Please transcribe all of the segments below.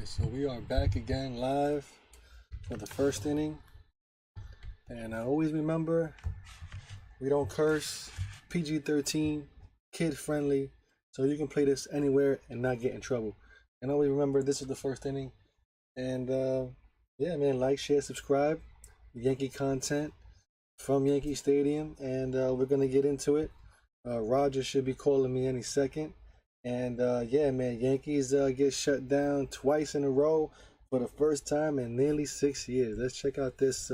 So we are back again live for the first inning. And I always remember we don't curse, PG-13, kid friendly, so you can play this anywhere and not get in trouble. And always remember this is the first inning. And yeah, man, like, share, subscribe. Yankee content from Yankee Stadium, and we're gonna get into it. Roger should be calling me any second. And yeah, man, Yankees get shut down twice in a row for the first time in nearly 6 years. Let's check out this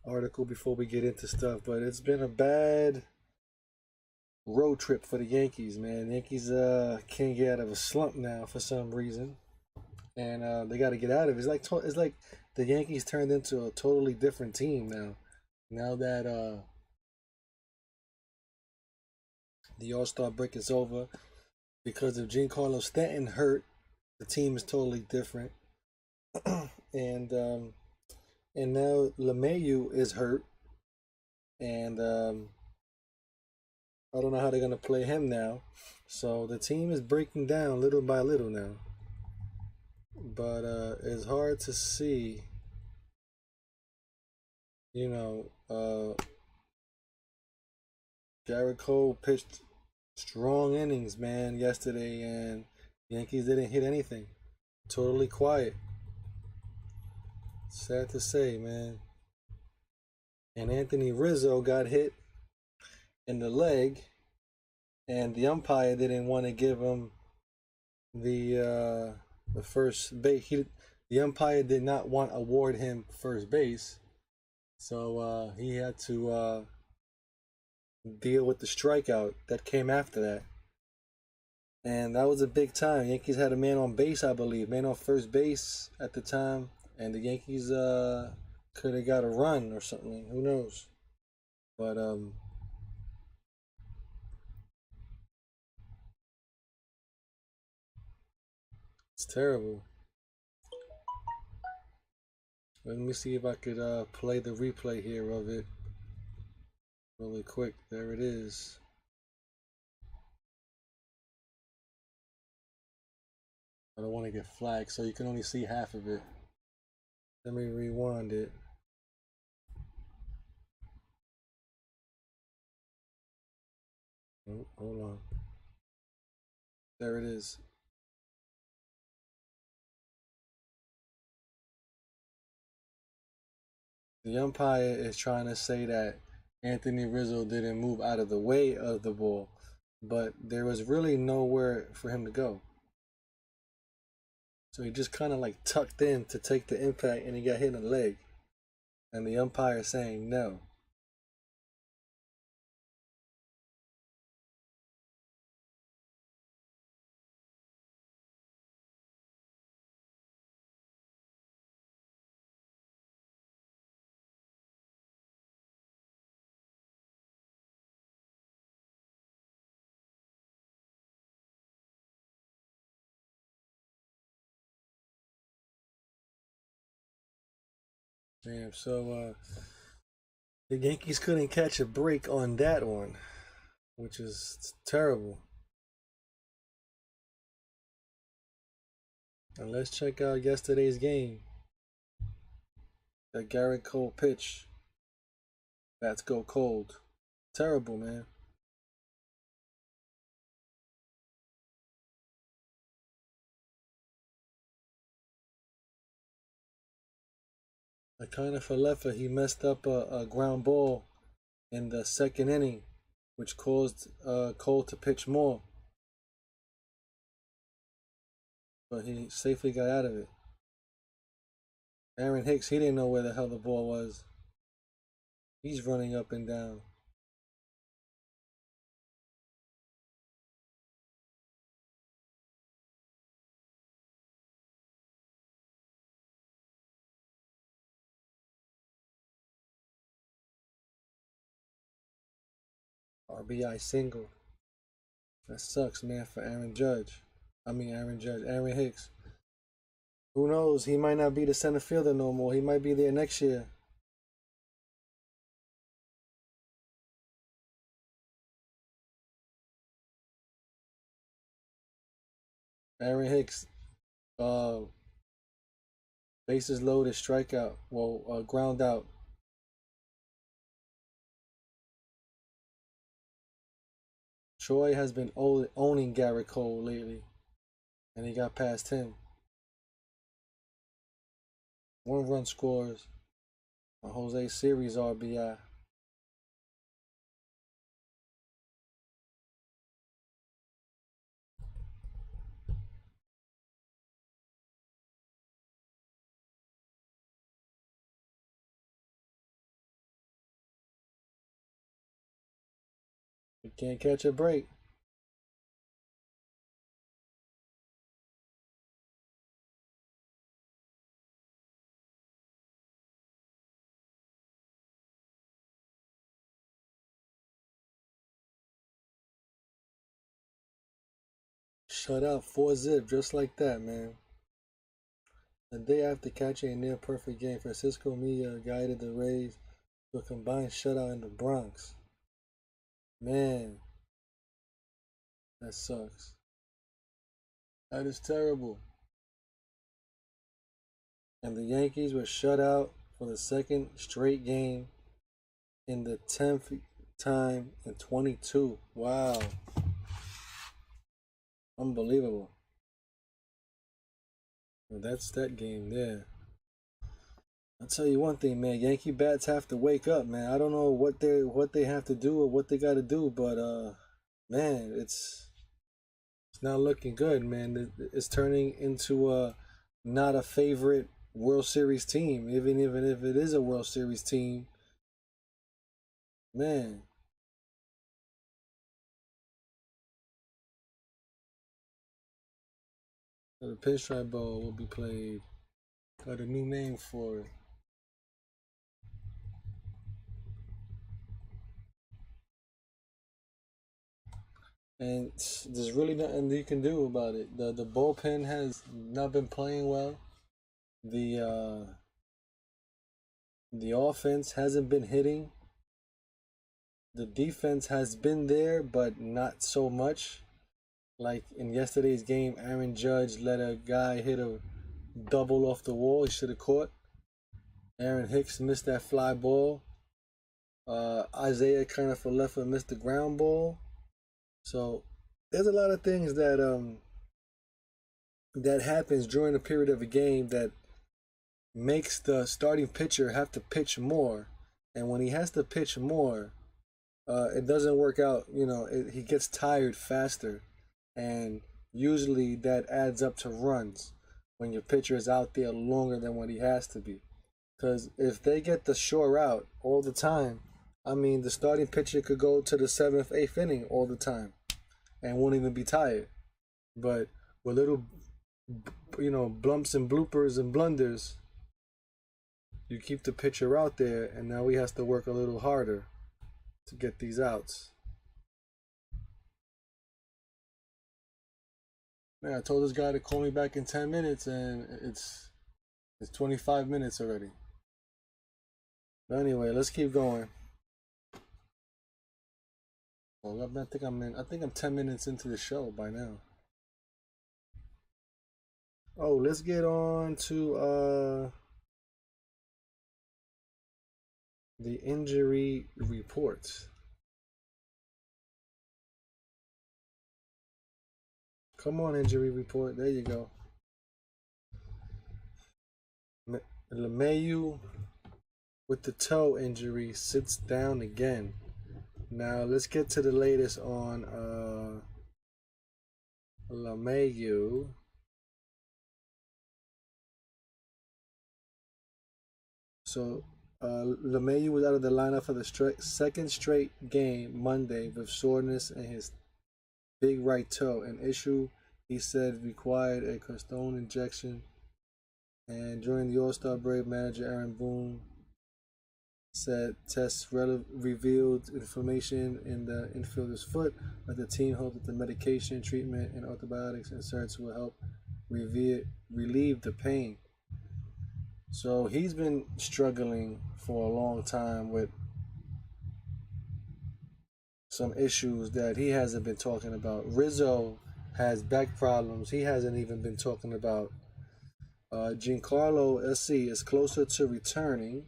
article before we get into stuff. But it's been a bad road trip for the Yankees, man. Yankees can't get out of a slump now for some reason, and they got to get out of it. It's like the Yankees turned into a totally different team now. Now that the All-Star break is over, because of Giancarlo Stanton hurt, the team is totally different. and now LeMahieu is hurt, and I don't know how they're gonna play him now. So the team is breaking down little by little now. But it's hard to see, you know. Garrett Cole pitched strong innings, man, yesterday, and Yankees didn't hit anything. Totally quiet. Sad to say, man. And Anthony Rizzo got hit in the leg, and the umpire didn't want to give him the first base. The umpire did not want to award him first base, so he had to deal with the strikeout that came after that. And that was a big time. Yankees had a man on base, I believe, man on first base at the time, and the Yankees could have got a run or something. Who knows? But it's terrible. Let me see if I could play the replay here of it really quick. There it is. I don't want to get flagged, so you can only see half of it. Let me rewind it. Oh, hold on. There it is. The umpire is trying to say that Anthony Rizzo didn't move out of the way of the ball, but there was really nowhere for him to go. So he just kind of like tucked in to take the impact, and he got hit in the leg. And the umpire saying no. Damn, so the Yankees couldn't catch a break on that one, which is terrible. And let's check out yesterday's game. That Garrett Cole pitch. Bats go cold. Terrible, man. Kind of Falefa, he messed up a ground ball in the second inning, which caused Cole to pitch more. But he safely got out of it. Aaron Hicks, he didn't know where the hell the ball was. He's running up and down. RBI single. That sucks, man, for Aaron Judge. Aaron Hicks. Who knows? He might not be the center fielder no more. He might be there next year. Aaron Hicks Uh, bases loaded, strikeout. Ground out. Troy has been owning Garrett Cole lately, and he got past him. 1 run scores on Jose Siri's RBI. You can't catch a break. Shut out 4-zip, just like that, man. The day after catching a near perfect game, Francisco Milla guided the Rays to a combined shutout in the Bronx. Man, that sucks. That is terrible. And the Yankees were shut out for the second straight game in the 10th time in 22. Wow. Unbelievable. Well, that's that game there. I'll tell you one thing, man. Yankee bats have to wake up, man. I don't know what they have to do or what they got to do, but man, it's not looking good, man. It's turning into not a favorite World Series team, even if it is a World Series team. Man, the pinstripe ball will be played. Got a new name for it. And there's really nothing you can do about it. The bullpen has not been playing well. The offense hasn't been hitting. The defense has been there, but not so much. Like in yesterday's game, Aaron Judge let a guy hit a double off the wall. He should have caught. Aaron Hicks missed that fly ball. Isaiah kind of for left and missed the ground ball. So there's a lot of things that happens during the period of a game that makes the starting pitcher have to pitch more. And when he has to pitch more, it doesn't work out. He gets tired faster. And usually that adds up to runs when your pitcher is out there longer than what he has to be. Because if they get the shore out all the time, I mean, the starting pitcher could go to the 7th, 8th inning all the time and won't even be tired. But with little, blumps and bloopers and blunders, you keep the pitcher out there, and now he has to work a little harder to get these outs. Man, I told this guy to call me back in 10 minutes, and it's 25 minutes already. But anyway, let's keep going. Well, I think I'm 10 minutes into the show by now. Oh, let's get on to the injury reports. Come on, injury report. There you go. LeMahieu with the toe injury sits down again. Now let's get to the latest on LeMahieu. So LeMahieu was out of the lineup for the second straight game Monday with soreness in his big right toe, an issue he said required a cortisone injection. And during the All-Star break, manager Aaron Boone said tests revealed inflammation in the infielder's foot, but the team hoped that the medication, treatment, and antibiotics inserts will help relieve the pain. So he's been struggling for a long time with some issues that he hasn't been talking about. Rizzo has back problems he hasn't even been talking about. Giancarlo, let's see, is closer to returning.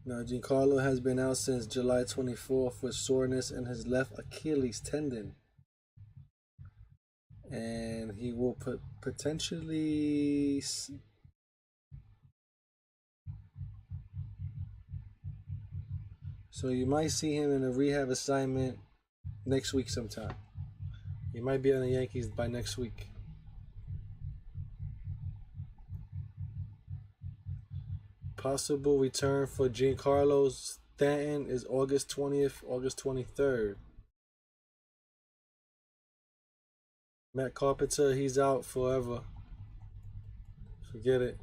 Now, Giancarlo has been out since July 24th with soreness in his left Achilles tendon. And he will potentially. So you might see him in a rehab assignment next week sometime. He might be on the Yankees by next week. Possible return for Giancarlo Stanton is August 20th, August 23rd. Matt Carpenter, he's out forever. Forget it.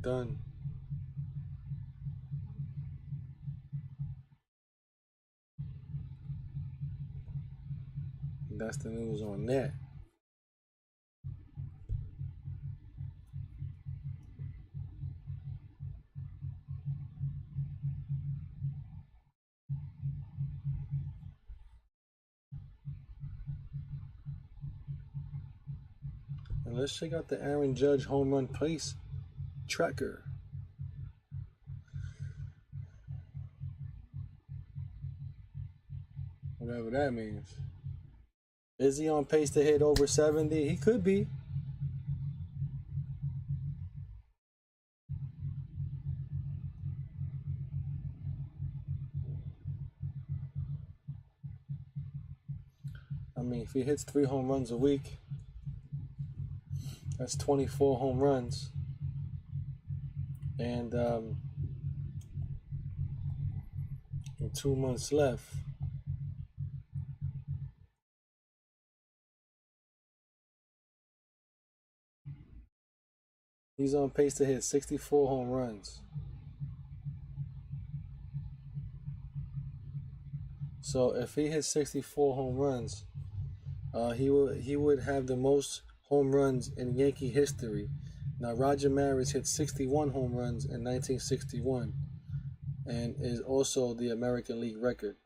Done. That's the news on that. And let's check out the Aaron Judge home run pace tracker. Whatever that means. Is he on pace to hit over 70? He could be. I mean, if he hits 3 home runs a week, that's 24 home runs. And in 2 months left. He's on pace to hit 64 home runs. So if he hits 64 home runs, he would have the most home runs in Yankee history. Now Roger Maris hit 61 home runs in 1961 and is also the American League record.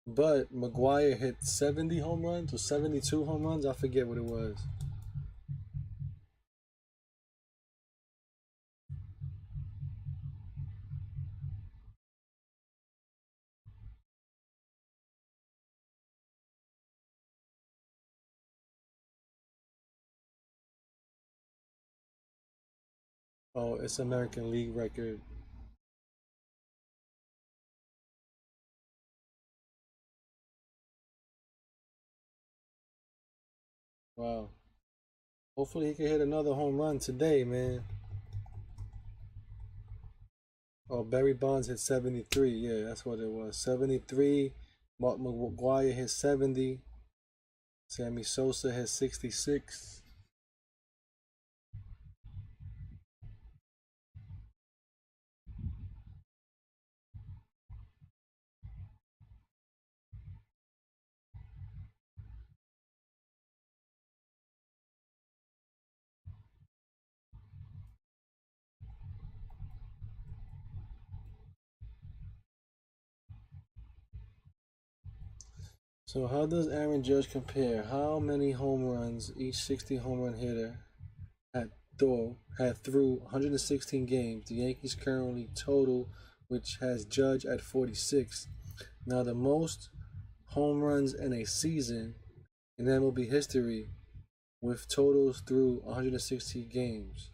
But McGwire hit 70 home runs or 72 home runs. I forget what it was. Oh, it's American League record. Wow. Hopefully he can hit another home run today, man. Oh, Barry Bonds hit 73. Yeah, that's what it was. 73. Mark McGwire hit 70. Sammy Sosa hit 66. So how does Aaron Judge compare? How many home runs each 60 home run hitter had through 116 games? The Yankees currently total, which has Judge at 46. Now the most home runs in a season in MLB history with totals through 160 games.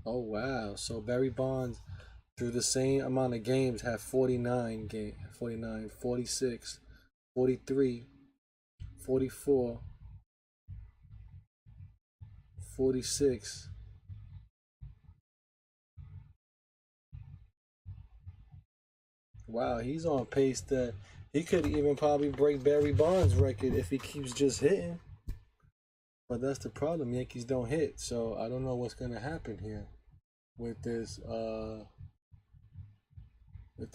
Oh wow! So Barry Bonds through the same amount of games have 49 49, 46, 43, 44, 46. Wow, he's on pace that he could even probably break Barry Bonds' record if he keeps just hitting. But that's the problem. Yankees don't hit, so I don't know what's gonna happen here with this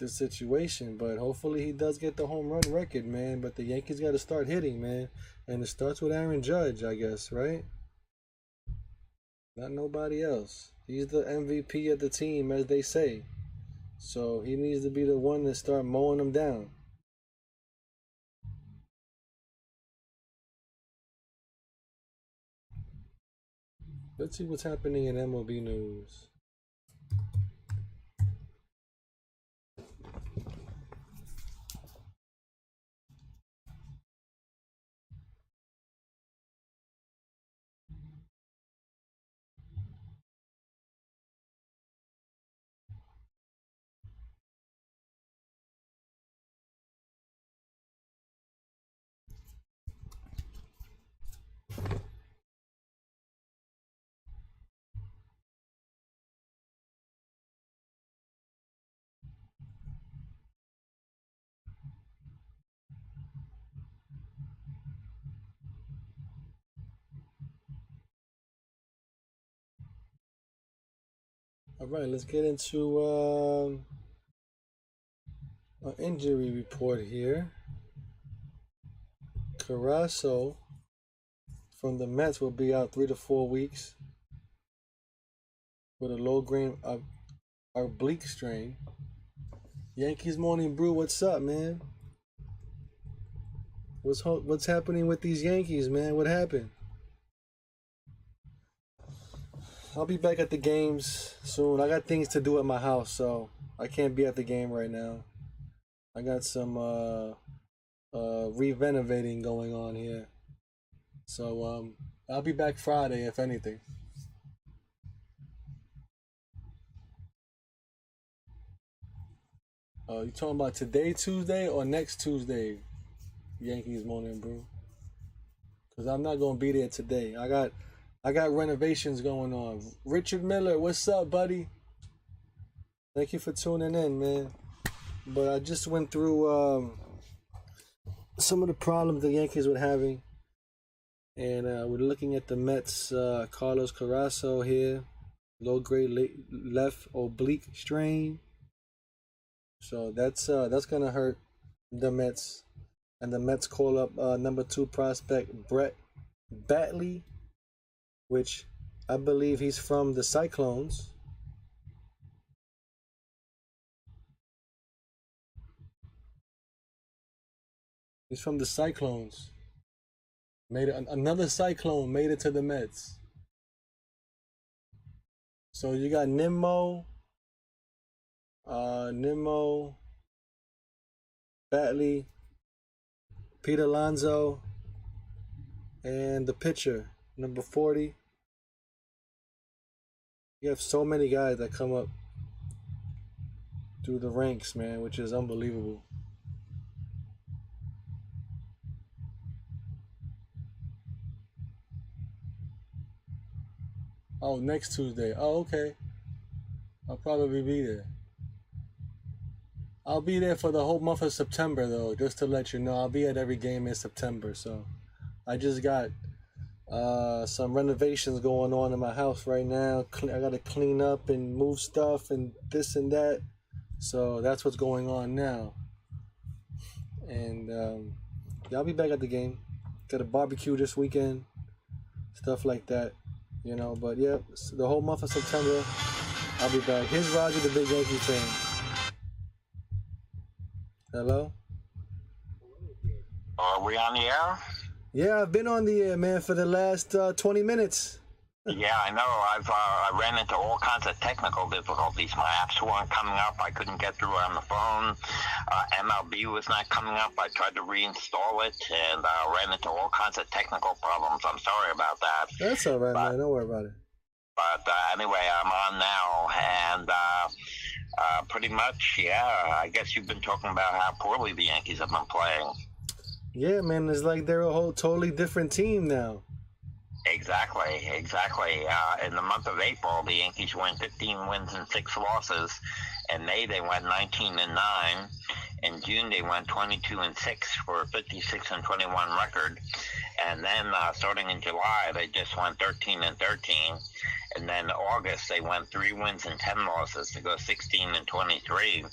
situation. But hopefully he does get the home run record, man. But the Yankees got to start hitting, man, and it starts with Aaron Judge, I guess, right? not nobody else. He's the MVP of the team, as they say. So he needs to be the one to start mowing them down. Let's see what's happening in MLB news. All right, let's get into an injury report here. Carrasco from the Mets will be out 3 to 4 weeks with a low-grade oblique strain. Yankees Morning Brew, what's up, man? What's happening with these Yankees, man? What happened? I'll be back at the games soon. I got things to do at my house, so I can't be at the game right now. I got some re-renovating going on here. So I'll be back Friday, if anything. You talking about today, Tuesday, or next Tuesday, Yankees Morning Brew? Because I'm not gonna be there today. I got renovations going on. Richard Miller, what's up, buddy? Thank you for tuning in, man. But I just went through some of the problems the Yankees were having, and we're looking at the Mets. Carlos Carrasco here, low-grade left oblique strain. So that's gonna hurt the Mets, and the Mets call up number 2 prospect Brett Batley, which I believe he's from the Cyclones. He's from the Cyclones. Another Cyclone made it to the Mets. So you got Nimmo, Batley, Pete Alonso, and the pitcher, number 40. You have so many guys that come up through the ranks, man, which is unbelievable. Oh, next Tuesday. Oh, okay. I'll probably be there. I'll be there for the whole month of September, though, just to let you know. I'll be at every game in September, so I just got some renovations going on in my house right now. I got to clean up and move stuff and this and that. So that's what's going on now. And yeah, I'll be back at the game. Got a barbecue this weekend. Stuff like that, you know. But yeah, the whole month of September, I'll be back. Here's Roger, the big Yankee fan. Hello? Are we on the air? Yeah, I've been on the air, man, for the last 20 minutes. Yeah, I know. I ran into all kinds of technical difficulties. My apps weren't coming up. I couldn't get through on the phone. MLB was not coming up. I tried to reinstall it and ran into all kinds of technical problems. I'm sorry about that. That's all right, man. Don't worry about it. But anyway, I'm on now, and pretty much, yeah, I guess you've been talking about how poorly the Yankees have been playing. Yeah, man, it's like they're a whole totally different team now. Exactly. In the month of April, the Yankees went 15 wins and 6 losses. In May, they went 19-9. In June, they went 22-6 for a 56-21 record. And then starting in July, they just went 13-13. And then August, they went 3 wins and 10 losses to go 16-23.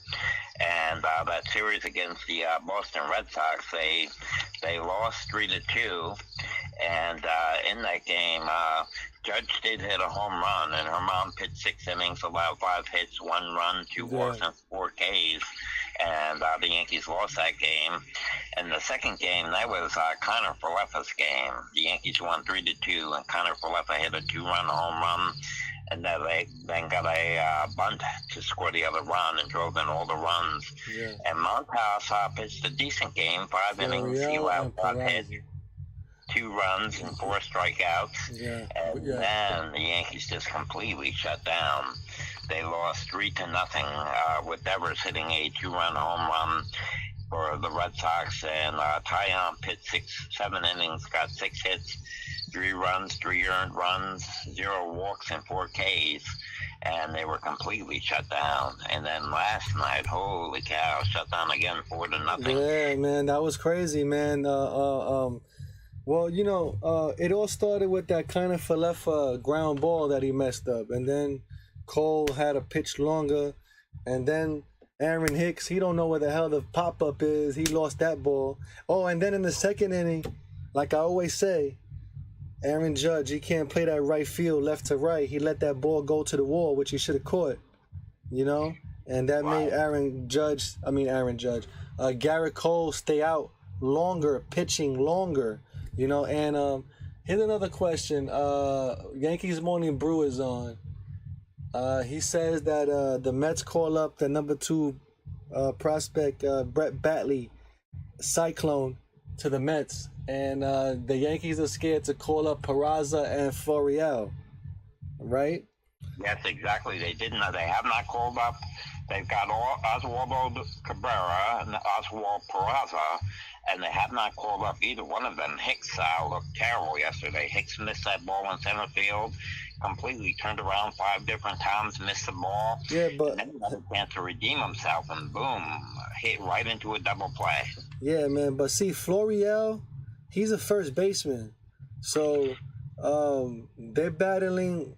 And that series against the Boston Red Sox, they lost 3-2. And in that game, Judge did hit a home run, and her mom pitched 6 innings, allowed 5 hits, 1 run, 2 walks, and 4 Ks. And the Yankees lost that game. And the second game, that was Connor Falefa's game. The Yankees won 3-2, and Connor Falefa hit a 2-run home run. And then they got a bunt to score the other run and drove in all the runs. Yeah. And Montas pitched a decent game, 5 innings, he allowed 5 hits, 2 runs, and 4 strikeouts. Yeah. And then the Yankees just completely shut down. They lost 3-0 with Devers hitting a 2-run home run for the Red Sox. And Taillon pitched 7 innings, got 6 hits, 3 runs, 3 earned runs, 0 walks, and 4 Ks, and they were completely shut down. And then last night, holy cow, shut down again 4-0. Yeah, man, that was crazy, man. Well, you know, it all started with that kind of Falefa ground ball that he messed up, and then Cole had a pitch longer, and then Aaron Hicks, he don't know where the hell the pop-up is. He lost that ball. Oh, and then in the second inning, like I always say, Aaron Judge, he can't play that right field left to right. He let that ball go to the wall, which he should have caught, you know? And that made Garrett Cole stay out longer, pitching longer, you know? And here's another question. Yankees Morning Brew is on. He says that the Mets call up the number 2 prospect, Brett Batley, Cyclone, to the Mets. And the Yankees are scared to call up Peraza and Florial, right? Yes, exactly. They didn't. They have not called up. They've got Oswaldo Cabrera and Oswald Peraza, and they have not called up either one of them. Hicks looked terrible yesterday. Hicks missed that ball in center field, completely turned around 5 different times, missed the ball. Yeah, but and then he had a chance to redeem himself, and boom, hit right into a double play. Yeah, man. But see, Florial, he's a first baseman, so they're battling.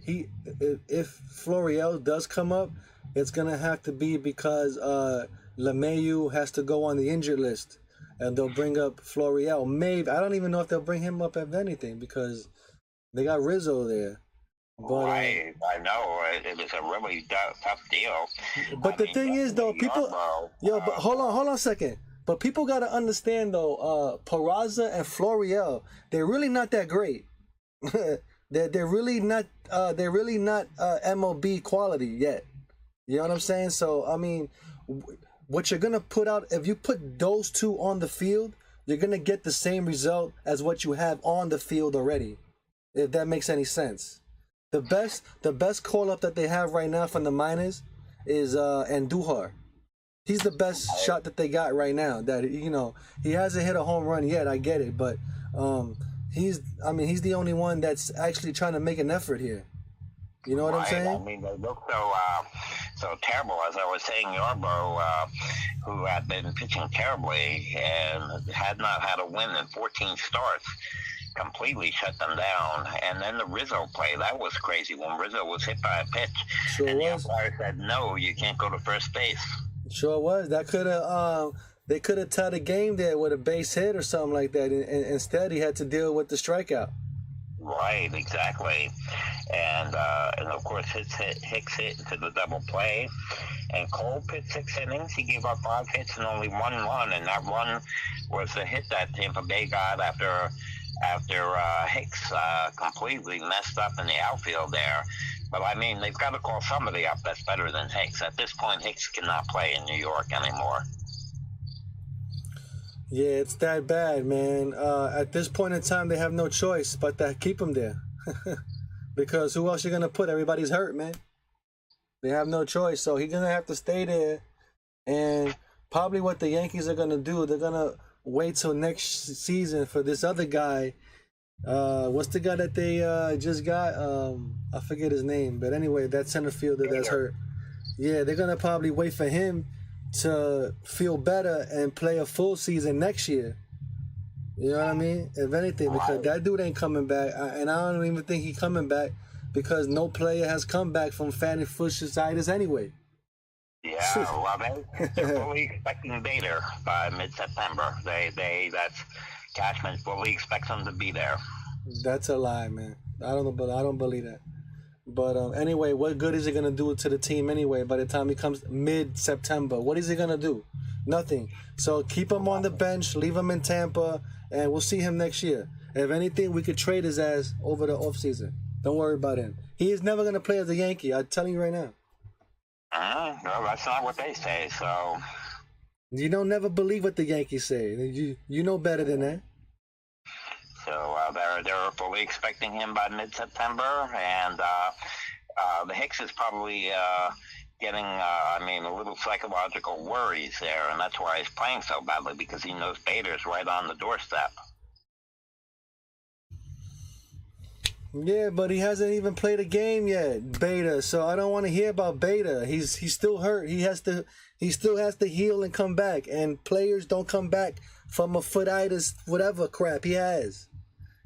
If Florial does come up, it's gonna have to be because LeMahieu has to go on the injured list, and they'll bring up Florial. Maybe I don't even know if they'll bring him up, if anything, because they got Rizzo there. But I know it was a really tough deal. But the thing is, though, people. But hold on a second. But people got to understand, though, Peraza and Florial, they're really not that great. they're really not MLB quality yet. You know what I'm saying? So, I mean, what you're going to put out, if you put those 2 on the field, you're going to get the same result as what you have on the field already, if that makes any sense. The best call-up that they have right now from the minors is Andujar. He's the best shot that they got right now. That, you know, he hasn't hit a home run yet. I get it, but he's the only one that's actually trying to make an effort here. You know what I'm saying? I mean, they look so terrible. As I was saying, Yarbrough, who had been pitching terribly and had not had a win in 14 starts, completely shut them down. And then the Rizzo play, that was crazy when Rizzo was hit by a pitch. Sure and was. The umpire said, no, you can't go to first base. Sure was. That could have they could have tied a game there with a base hit or something like that. And instead, he had to deal with the strikeout. Right, exactly. And of course, Hicks hit into the double play. And Cole pitched 6 innings. He gave up 5 hits and only 1 run. And that run was the hit that Tampa Bay got after Hicks completely messed up in the outfield there. But, I mean, they've got to call somebody up that's better than Hicks. At this point, Hicks cannot play in New York anymore. Yeah, it's that bad, man. At this point in time, they have no choice but to keep him there. Because who else you going to put? Everybody's hurt, man. They have no choice. So he's going to have to stay there. And probably what the Yankees are going to do, they're going to wait till next season for this other guy. What's the guy that they just got? I forget his name. But anyway, that center fielder that's hurt. Yeah, they're going to probably wait for him to feel better and play a full season next year. You know what I mean? If anything, because that dude ain't coming back. And I don't even think he's coming back because no player has come back from fatty fasciitis anyway. Yeah, well, they're fully expecting Bader by mid-September. That's Cashman fully expects them to be there. That's a lie, man. I don't believe that. But anyway, what good is it gonna do to the team anyway? By the time he comes mid-September, what is he gonna do? Nothing. So keep him on the bench, leave him in Tampa, and we'll see him next year. If anything, we could trade his ass over the offseason. Don't worry about him. He is never gonna play as a Yankee. I'm telling you right now. No, that's not what they say. So you don't never believe what the Yankees say. You know better than that. So they're fully expecting him by mid-September, and the Hicks is probably getting, a little psychological worries there, and that's why he's playing so badly, because he knows Bader's right on the doorstep. Yeah, but he hasn't even played a game yet, Beta. So I don't want to hear about Beta. He's still hurt. He still has to heal and come back. And players don't come back from a footitis, whatever crap he has.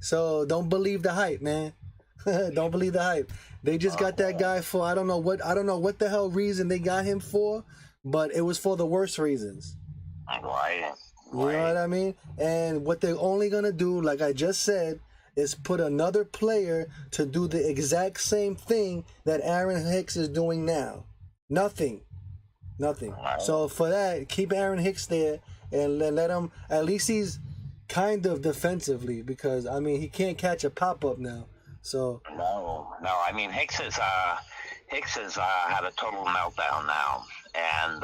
So don't believe the hype, man. Don't believe the hype. They just got that guy for I don't know what the hell reason they got him for, but it was for the worst reasons. Right. You know what I mean? And what they're only gonna do, like I just said, is put another player to do the exact same thing that Aaron Hicks is doing now. Nothing. So for that, keep Aaron Hicks there and let him, at least he's kind of defensively, because he can't catch a pop-up now. So no. Hicks has had a total meltdown now, and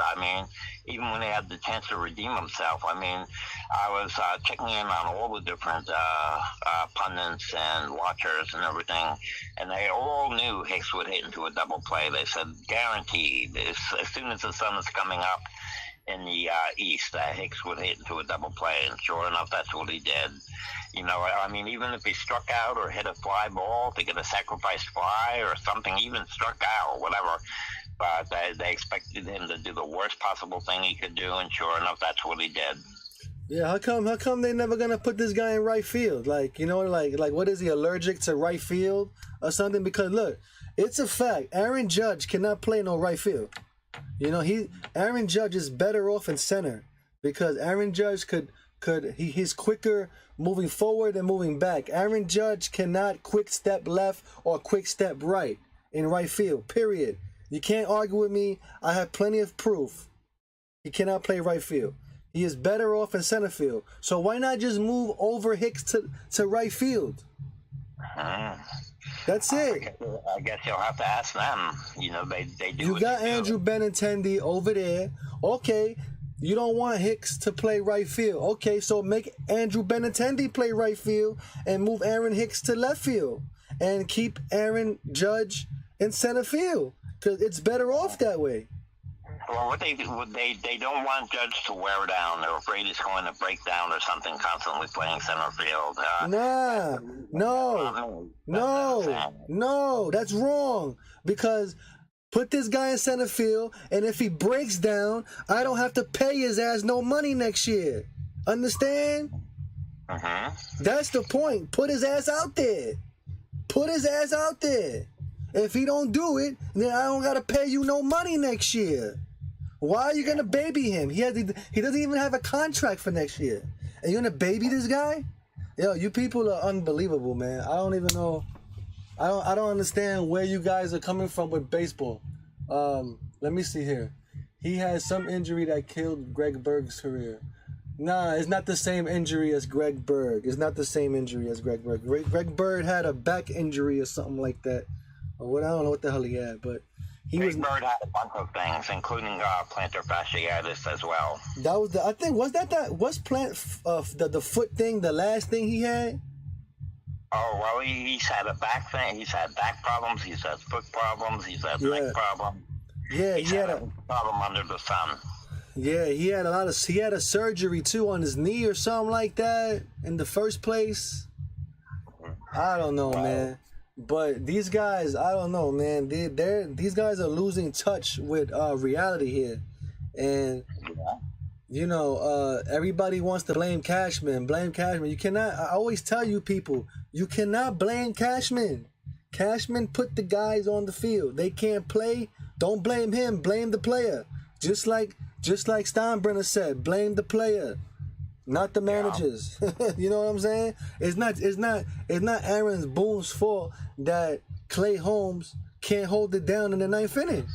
even when he had the chance to redeem himself, I was checking in on all the different pundits and watchers and everything, and they all knew Hicks would hit into a double play. They said guaranteed, as soon as the sun is coming up in the East, Hicks would hit into a double play, and sure enough, that's what he did. Even if he struck out or hit a fly ball to get a sacrifice fly or something, even struck out or whatever, but they expected him to do the worst possible thing he could do, and sure enough, that's what he did. Yeah, how come they never gonna put this guy in right field? Like what is he, allergic to right field or something? Because look, it's a fact. Aaron Judge cannot play no right field. Aaron Judge is better off in center, because Aaron Judge he's quicker moving forward and moving back. Aaron Judge cannot quick step left or quick step right in right field, period. You can't argue with me. I have plenty of proof. He cannot play right field. He is better off in center field. So why not just move over Hicks to right field? That's it. I guess you'll have to ask them. They do. You got Andrew Benintendi over there. Okay, you don't want Hicks to play right field. Okay, so make Andrew Benintendi play right field and move Aaron Hicks to left field and keep Aaron Judge in center field, because it's better off that way. Well, what they don't want Judge to wear down. They're afraid he's going to break down or something, constantly playing center field. No, that's wrong. Because put this guy in center field, and if he breaks down, I don't have to pay his ass no money next year. Understand? That's the point. Put his ass out there. If he don't do it, then I don't gotta pay you no money next year. Why are you gonna baby him? He doesn't even have a contract for next year, and you're gonna baby this guy? Yo, you people are unbelievable, man. I don't even know. I don't understand where you guys are coming from with baseball. Let me see here. He had some injury that killed Greg Berg's career. Nah, it's not the same injury as Greg Berg. Greg Berg had a back injury or something like that. Or what, I don't know what the hell he had, but Greg Berg had a bunch of things, including plantar fasciitis as well. That was the foot thing, the last thing he had? Oh, well, he's had a back thing. He's had back problems. He's had foot problems. He's had neck problems. Yeah, he had a problem under the sun. Yeah, he had a surgery too on his knee or something like that in the first place. I don't know, man. But these guys, I don't know, man. These guys are losing touch with reality here, and everybody wants to blame Cashman. You cannot. I always tell you people, you cannot blame Cashman. Cashman put the guys on the field. They can't play. Don't blame him. Blame the player. Just like Steinbrenner said, blame the player, not the managers. You know what I'm saying? It's not Aaron Boone's fault that Clay Holmes can't hold it down in the ninth inning.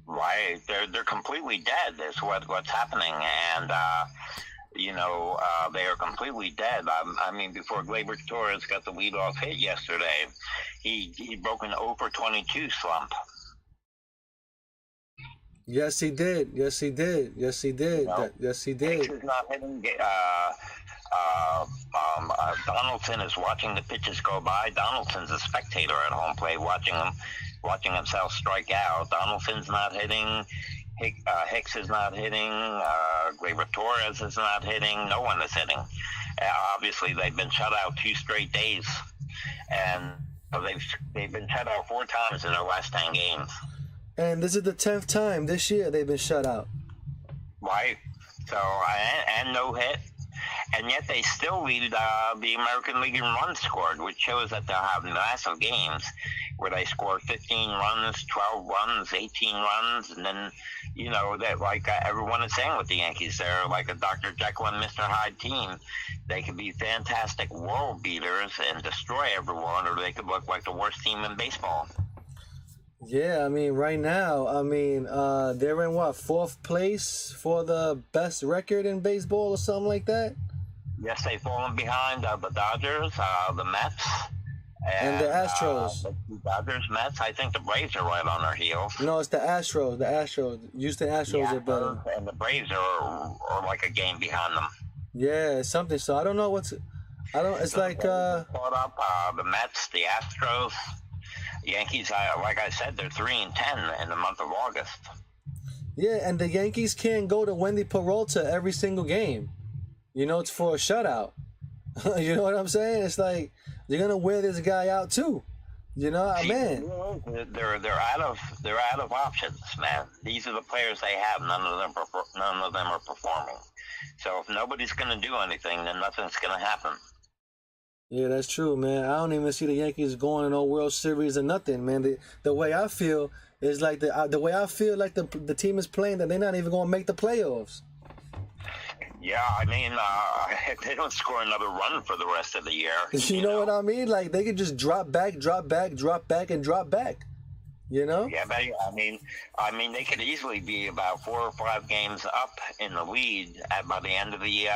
Right, they're completely dead. Is what's happening, and they are completely dead. I mean, before Gleyber Torres got the leadoff hit yesterday, he broke an 0 for 22 slump. Yes, he did. Yes, he did. Yes, he did. Yes, he did. Hicks is not hitting. Donaldson is watching the pitches go by. Donaldson's a spectator at home plate, watching himself strike out. Donaldson's not hitting. Hicks is not hitting. Gleyber Torres is not hitting. No one is hitting. Obviously, they've been shut out 2 straight days, and they've been shut out 4 times in their last 10 games. And this is the 10th time this year they've been shut out. Right. So, and no hit. And yet they still lead the American League in runs scored, which shows that they'll have massive games where they score 15 runs, 12 runs, 18 runs. And then, that like everyone is saying with the Yankees, they're like a Dr. Jekyll and Mr. Hyde team. They could be fantastic world beaters and destroy everyone, or they could look like the worst team in baseball. Yeah, I mean, right now, they're in 4th place for the best record in baseball or something like that? Yes, they've fallen behind the Dodgers, the Mets, and the Astros. The Dodgers, Mets. I think the Braves are right on their heels. No, it's the Astros. The Astros. Houston Astros are better. And the Braves are like a game behind them. Yeah, it's something. So I don't know it's so like... caught up, the Mets, the Astros... Yankees, like I said, they're 3-10 in the month of August. Yeah, and the Yankees can't go to Wendy Peralta every single game. It's for a shutout. You know what I'm saying? It's like you're gonna wear this guy out too. Man. They're out of options, man. These are the players they have. None of them are performing. So if nobody's gonna do anything, then nothing's gonna happen. Yeah, that's true, man. I don't even see the Yankees going in no World Series or nothing, man. The way I feel is like the way I feel like the team is playing, that they're not even going to make the playoffs. Yeah, I mean, they don't score another run for the rest of the year. You know what I mean? Like they could just drop back, and drop back. Yeah, but I mean, they could easily be about 4 or 5 games up in the lead by the end of the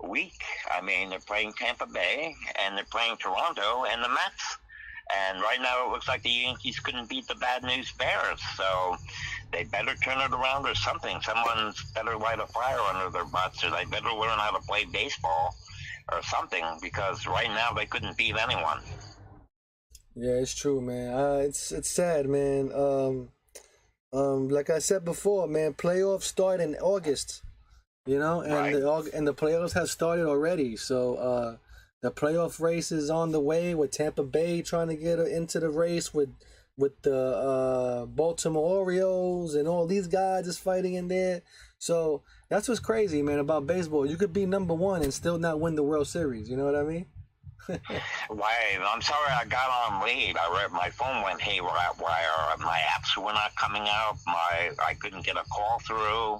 week. I mean, they're playing Tampa Bay and they're playing Toronto and the Mets. And right now it looks like the Yankees couldn't beat the Bad News Bears. So they better turn it around or something. Someone's better light a fire under their butts, or they better learn how to play baseball or something, because right now they couldn't beat anyone. Yeah, it's true, man. It's sad, man. Like I said before, man, playoffs start in August. And right. the playoffs have started already. So the playoff race is on the way, with Tampa Bay trying to get into the race with the Baltimore Orioles, and all these guys is fighting in there. So that's what's crazy, man, about baseball. You could be number 1 and still not win the World Series. You know what I mean? Right. I'm sorry I got on late. My phone went haywire. My apps were not coming out. I couldn't get a call through.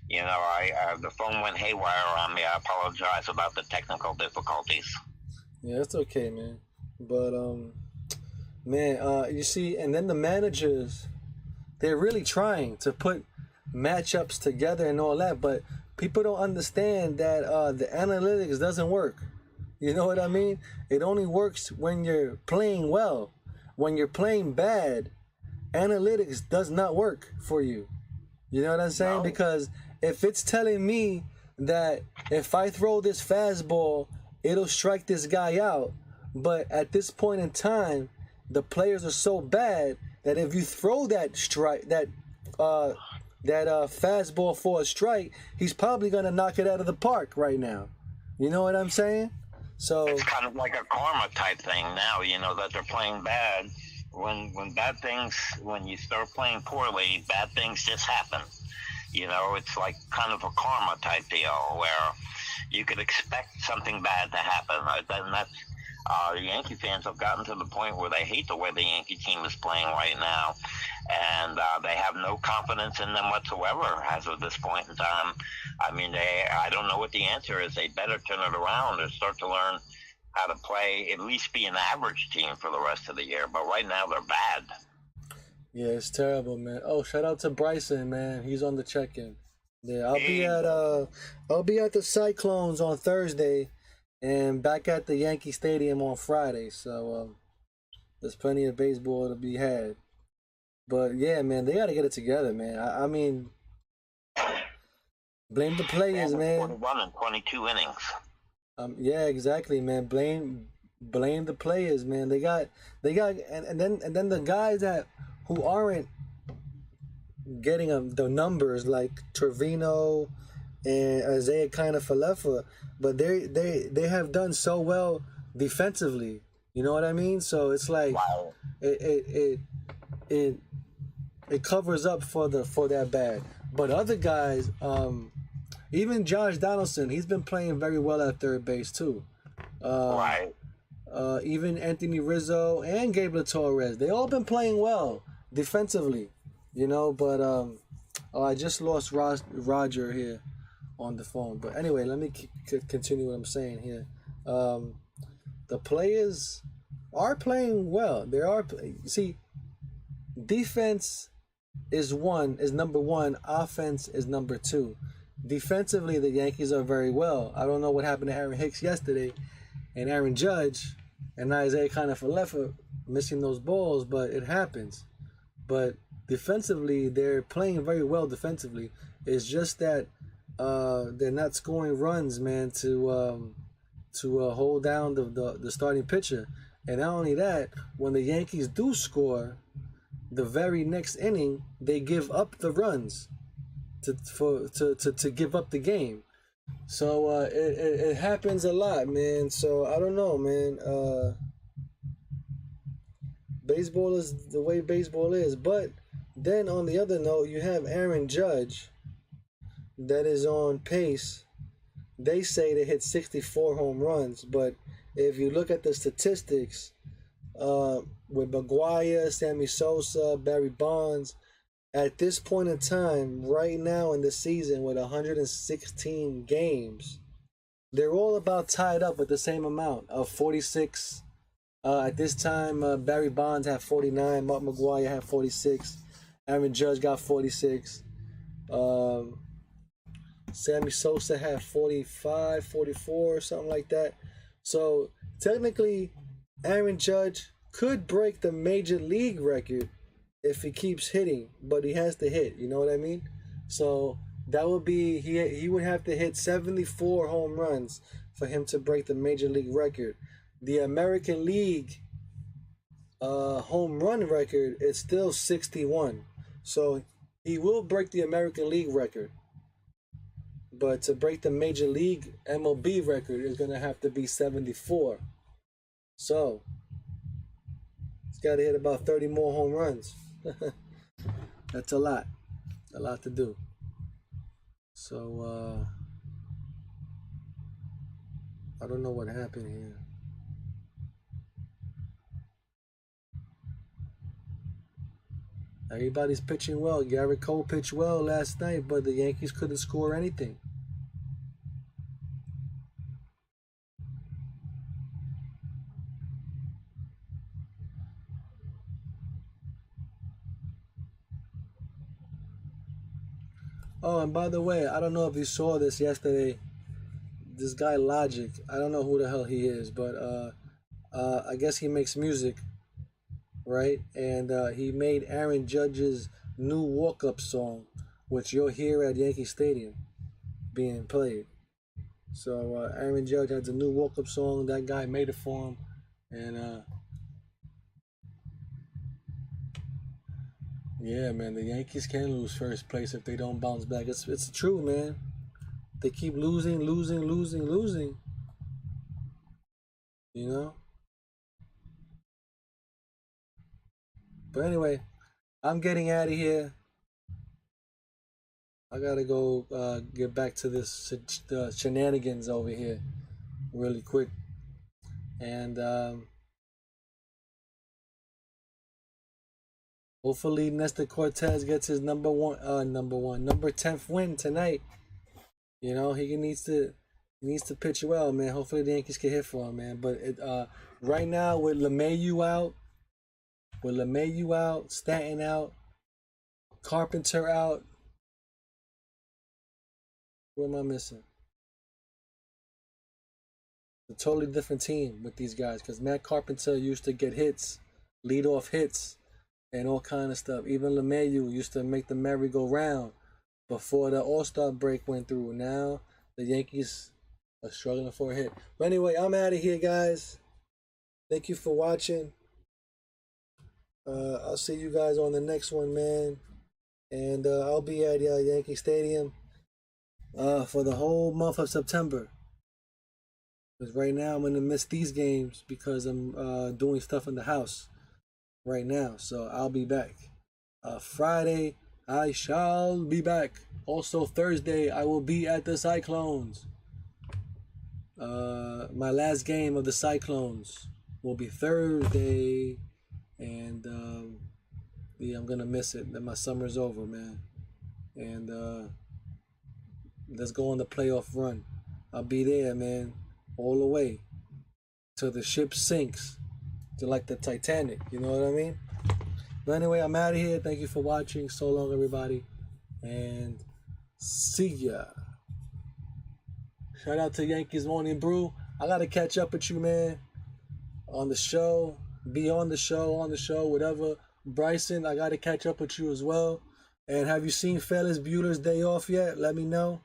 The phone went haywire on me. I apologize about the technical difficulties. Yeah, it's okay, man. But you see, and then the managers, they're really trying to put matchups together and all that, but people don't understand that the analytics doesn't work. You know what I mean? It only works when you're playing well. When you're playing bad, analytics does not work for you. You know what I'm saying? No. Because if it's telling me that if I throw this fastball, it'll strike this guy out, but at this point in time, the players are so bad that if you throw that fastball for a strike, he's probably gonna knock it out of the park right now. You know what I'm saying? So it's kind of like a karma type thing now. That they're playing bad. When you start playing poorly, bad things just happen. It's like kind of a karma type deal where you could expect something bad to happen. The Yankee fans have gotten to the point where they hate the way the Yankee team is playing right now, and they have no confidence in them whatsoever as of this point in time. I mean, I don't know what the answer is. They better turn it around and start to learn how to play, at least be an average team for the rest of the year. But right now, they're bad. Yeah, it's terrible, man. Oh, shout out to Bryson, man. He's on the check-in. Yeah, I'll be at the Cyclones on Thursday, and back at the Yankee Stadium on Friday. So there's plenty of baseball to be had. But yeah, man, they got to get it together, man. I mean, blame the players, man. 41 and 22 innings. Yeah, exactly, man. Blame the players, man. They got, and then the guys who aren't getting the numbers like Trevino and Isaiah Falefa, but they have done so well defensively. You know what I mean? So it's like Wow. it covers up for that bad. But other guys, even Josh Donaldson, he's been playing very well at third base too. Right. Even Anthony Rizzo and Gabriel Torres, they all been playing well defensively, you know. But I just lost Roger here on the phone. But anyway, let me continue what I'm saying here. The players are playing well. They are. See, defense is number one. Offense is number two. Defensively, the Yankees are very well. I don't know what happened to Aaron Hicks yesterday, and Aaron Judge, and Isaiah Falefa missing those balls, but it happens. But defensively, they're playing very well defensively. It's just that they're not scoring runs, man, to hold down the starting pitcher. And not only that, when the Yankees do score, the very next inning they give up the runs to give up the game. So it happens a lot, man. So I don't know, man. Baseball is the way baseball is. But then on the other note, you have Aaron Judge that is on pace. They say they hit 64 home runs, but if you look at the statistics, with Maguire, Sammy Sosa, Barry Bonds, at this point in time, right now in the season with 116 games, they're all about tied up with the same amount of 46. At this time, Barry Bonds had 49, Mark Maguire had 46, Aaron Judge got 46. Sammy Sosa had 45, 44, something like that. So technically, Aaron Judge could break the major league record if he keeps hitting, but he has to hit. You know what I mean? So that would be he would have to hit 74 home runs for him to break the major league record. The American League home run record is still 61, so he will break the American League record. But to break the Major League MLB record is going to have to be 74. So, he's got to hit about 30 more home runs. That's a lot. A lot to do. So, I don't know what happened here. Everybody's pitching well. Garrett Cole pitched well last night, but the Yankees couldn't score anything. Oh, and by the way, I don't know if you saw this yesterday. This guy Logic, I don't know who the hell he is, but I guess he makes music, right? And he made Aaron Judge's new walk-up song, which you'll hear at Yankee Stadium being played. So Aaron Judge has a new walk-up song. That guy made it for him, and yeah, man, the Yankees can lose first place if they don't bounce back. It's true, man. They keep losing. You know. But anyway, I'm getting out of here. I gotta go get back to this shenanigans over here really quick. And hopefully Nestor Cortez gets his number 10th win tonight. You know, he needs to pitch well, man. Hopefully the Yankees can hit for him, man. But right now with LeMahieu out, Stanton out, Carpenter out. Who am I missing? A totally different team with these guys because Matt Carpenter used to get hits, lead off hits, and all kind of stuff. Even LeMahieu used to make the merry-go-round before the All-Star break went through. Now the Yankees are struggling for a hit. But anyway, I'm out of here, guys. Thank you for watching. I'll see you guys on the next one, man. And I'll be at Yankee Stadium for the whole month of September. Because right now I'm going to miss these games because I'm doing stuff in the house right now. So I'll be back. Friday, I shall be back. Also Thursday, I will be at the Cyclones. My last game of the Cyclones will be Thursday. And yeah, I'm going to miss it. Then my summer's over, man. And let's go on the playoff run. I'll be there, man. All the way till the ship sinks, to like the Titanic, you know what I mean? But anyway, I'm out of here. Thank you for watching. So long, everybody, and see ya. Shout out to Yankees Morning Brew. I gotta catch up with you, man, on the show. Be on the show, whatever. Bryson, I gotta catch up with you as well. And have you seen Felix Bueller's Day Off yet? Let me know.